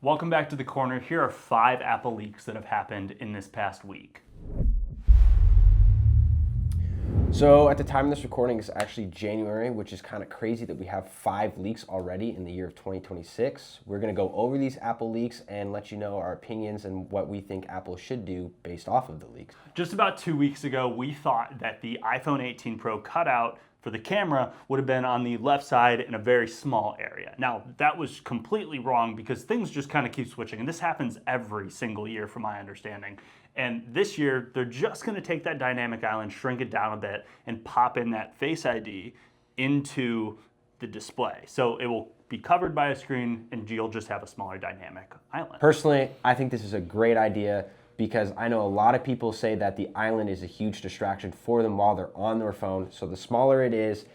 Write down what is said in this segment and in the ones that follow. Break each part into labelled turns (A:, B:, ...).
A: Welcome back to the corner. Here are 5 Apple leaks that have happened in this past week.
B: So at the time of this recording, it's actually January, which is kind of crazy that we have 5 leaks already in the year of 2026. We're going to go over these Apple leaks and let you know our opinions and what we think Apple should do based off of the leaks.
A: Just about 2 weeks ago, we thought that the iPhone 18 Pro cutout for the camera would have been on the left side in a very small area. Now, that was completely wrong because things just kind of keep switching, and this happens every single year from my understanding. And this year, they're just gonna take that dynamic island, shrink it down a bit, and pop in that Face ID into the display. So it will be covered by a screen and you'll just have a smaller dynamic island.
B: Personally, I think this is a great idea because I know a lot of people say that the island is a huge distraction for them while they're on their phone. So the smaller it is,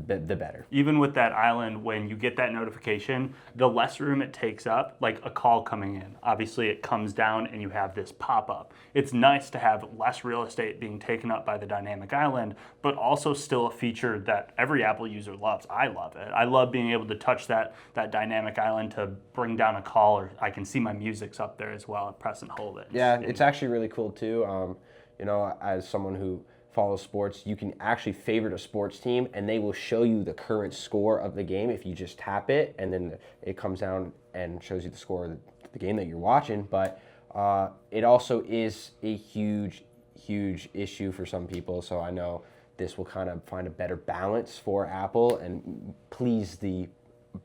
B: the better.
A: Even with that island, when you get that notification, the less room it takes up, like a call coming in. Obviously, it comes down and you have this pop-up. It's nice to have less real estate being taken up by the dynamic island, but also still a feature that every Apple user loves. I love it. I love being able to touch that dynamic island to bring down a call, or I can see my music's up there as well and press and hold it.
B: Yeah, it's actually really cool too. As someone who follow sports, you can actually favorite a sports team and they will show you the current score of the game if you just tap it, and then it comes down and shows you the score of the game that you're watching. But it also is a huge issue for some people, so I know this will kind of find a better balance for Apple and please the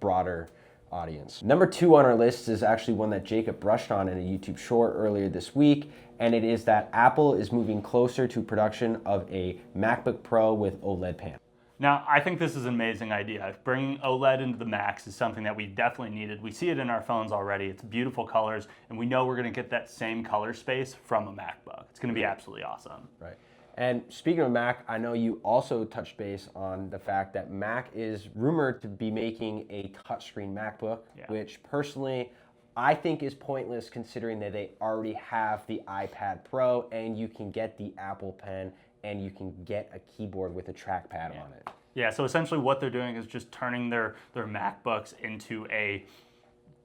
B: broader audience. Number 2 on our list is actually one that Jacob brushed on in a YouTube short earlier this week, and it is that Apple is moving closer to production of a MacBook Pro with OLED panel.
A: Now, I think this is an amazing idea. Bringing OLED into the Macs is something that we definitely needed. We see it in our phones already. It's beautiful colors, and we know we're gonna get that same color space from a MacBook. It's gonna be absolutely awesome.
B: Right. And speaking of Mac, I know you also touched base on the fact that Mac is rumored to be making a touchscreen MacBook, which personally I think is pointless considering that they already have the iPad Pro and you can get the Apple Pen and you can get a keyboard with a trackpad on it.
A: Yeah, so essentially what they're doing is just turning their MacBooks into a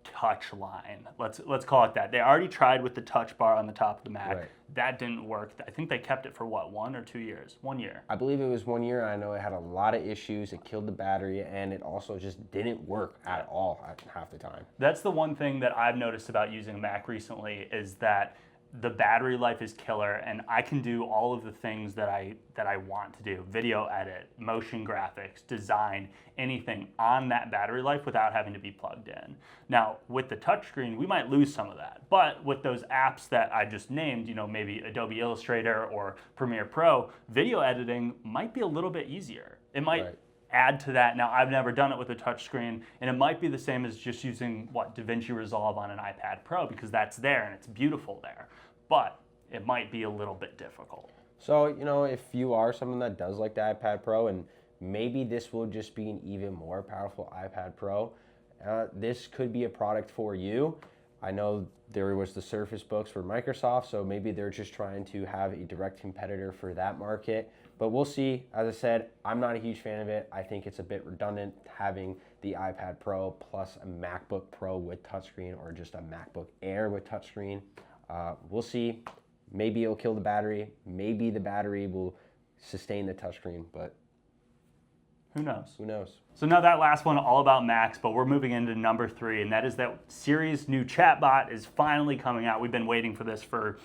A: touch line. Let's call it that. They already tried with the touch bar on the top of the Mac.
B: Right.
A: That didn't work. I think they kept it for what, 1 or 2 years? 1 year.
B: I believe it was 1 year. I know it had a lot of issues. It killed the battery and it also just didn't work at all half the time.
A: That's the one thing that I've noticed about using a Mac recently is that the battery life is killer, and I can do all of the things that I want to do: video edit, motion graphics, design, anything on that battery life without having to be plugged in. Now, with the touchscreen, we might lose some of that, but with those apps that I just named, maybe Adobe Illustrator or Premiere Pro, video editing might be a little bit easier. It might add to that. Now, I've never done it with a touchscreen, and it might be the same as just using DaVinci Resolve on an iPad Pro, because that's there and it's beautiful there, but it might be a little bit difficult.
B: So, if you are someone that does like the iPad Pro, and maybe this will just be an even more powerful iPad Pro, this could be a product for you. I know there was the Surface Books for Microsoft, so maybe they're just trying to have a direct competitor for that market. But we'll see. As I said, I'm not a huge fan of it. I think it's a bit redundant having the iPad Pro plus a MacBook Pro with touchscreen, or just a MacBook Air with touchscreen. We'll see. Maybe it'll kill the battery. Maybe the battery will sustain the touchscreen, but
A: who knows?
B: Who knows?
A: So now that last one, all about Macs, but we're moving into number 3, and that is that Siri's new chatbot is finally coming out. We've been waiting for this for,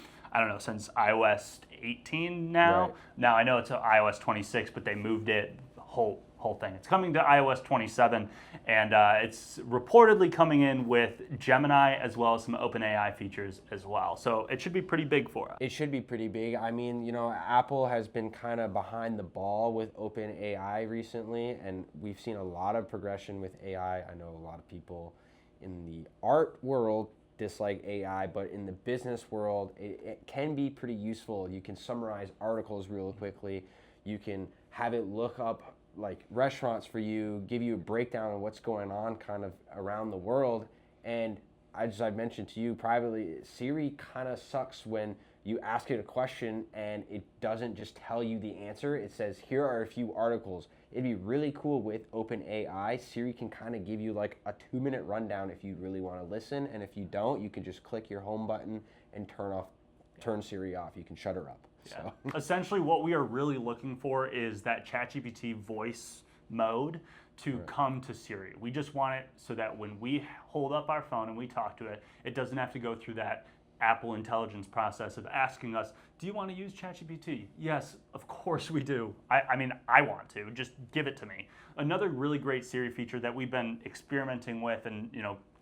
A: since iOS 18 now.
B: Right.
A: Now, I know it's iOS 26, but they moved it, the whole thing. It's coming to iOS 27, and it's reportedly coming in with Gemini as well as some OpenAI features as well. So it should be pretty big for us.
B: It should be pretty big. I mean, Apple has been kind of behind the ball with OpenAI recently, and we've seen a lot of progression with AI. I know a lot of people in the art world dislike AI, but in the business world, it can be pretty useful. You can summarize articles really quickly. You can have it look up like restaurants for you, give you a breakdown of what's going on kind of around the world. And as I mentioned to you privately, Siri kind of sucks when you ask it a question and it doesn't just tell you the answer. It says, here are a few articles. it'd be really cool with OpenAI. Siri can kind of give you like a 2-minute rundown if you really want to listen, and if you don't, you can just click your home button and turn Siri off. You can shut her up.
A: Yeah.
B: So.
A: Essentially, what we are really looking for is that ChatGPT voice mode to come to Siri. We just want it so that when we hold up our phone and we talk to it, it doesn't have to go through that Apple intelligence process of asking us, do you want to use ChatGPT? Yes, of course we do. I mean, I want to. Just give it to me. Another really great Siri feature that we've been experimenting with and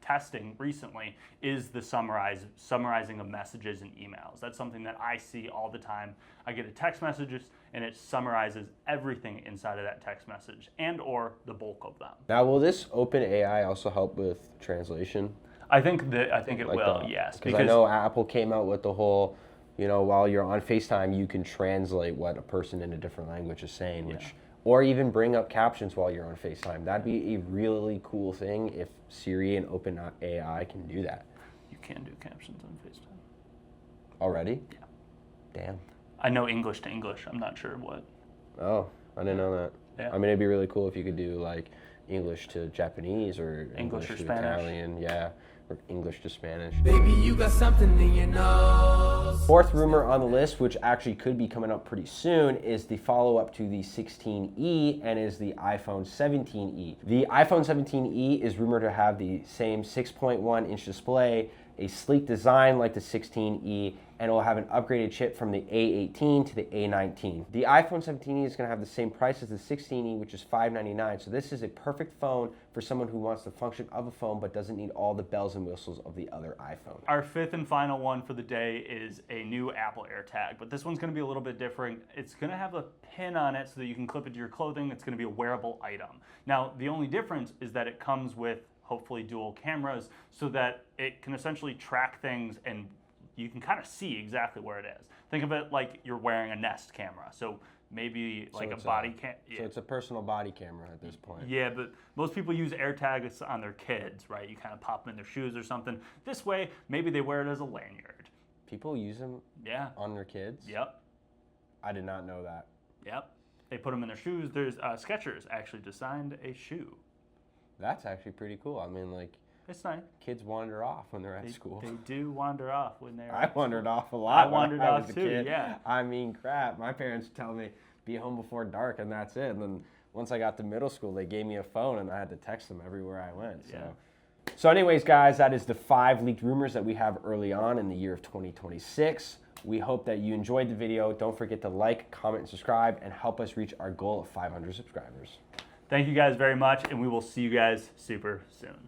A: testing recently is the summarizing of messages and emails. That's something that I see all the time. I get a text message and it summarizes everything inside of that text message and or the bulk of them.
B: Now, will this OpenAI also help with translation?
A: I think it will, yes.
B: Because I know Apple came out with the whole, while you're on FaceTime, you can translate what a person in a different language is saying, or even bring up captions while you're on FaceTime. That'd be a really cool thing if Siri and OpenAI can do that.
A: You can do captions on FaceTime.
B: Already?
A: Yeah.
B: Damn.
A: I know English to English. I'm not sure what.
B: Oh, I didn't know that.
A: Yeah.
B: I mean, it'd be really cool if you could do like English to Japanese or
A: English or
B: to
A: Spanish.
B: Italian, or English to Spanish.
C: Baby, you got something in your nose.
B: Fourth rumor on the list, which actually could be coming up pretty soon, is the follow-up to the 16E and is the iPhone 17E. The iPhone 17E is rumored to have the same 6.1-inch display, a sleek design like the 16E, and it will have an upgraded chip from the A18 to the A19. The iPhone 17E is going to have the same price as the 16E, which is $599. So this is a perfect phone for someone who wants the function of a phone but doesn't need all the bells and whistles of the other iPhone.
A: Our fifth and final one for the day is a new Apple AirTag, but this one's going to be a little bit different. It's going to have a pin on it so that you can clip it to your clothing. It's going to be a wearable item. Now, the only difference is that it comes with hopefully dual cameras so that it can essentially track things and you can kind of see exactly where it is. Think of it like you're wearing a Nest camera. So maybe like a body cam.
B: So it's a personal body camera at this point.
A: Yeah, but most people use AirTags on their kids, right? You kind of pop them in their shoes or something. This way, maybe they wear it as a lanyard.
B: People use them on their kids?
A: Yep.
B: I did not know that.
A: Yep. They put them in their shoes. There's Skechers actually designed a shoe.
B: That's actually pretty cool. I mean, like,
A: it's nice.
B: Kids wander off when they're at school.
A: They do wander off when they're
B: I wandered off a lot.
A: I wandered
B: when I was
A: off
B: a
A: too,
B: kid.
A: yeah.
B: I mean, crap. My parents tell me, be home before dark, and that's it. And then once I got to middle school, they gave me a phone, and I had to text them everywhere I went. So anyways, guys, that is the 5 leaked rumors that we have early on in the year of 2026. We hope that you enjoyed the video. Don't forget to like, comment, and subscribe, and help us reach our goal of 500 subscribers.
A: Thank you guys very much, and we will see you guys super soon.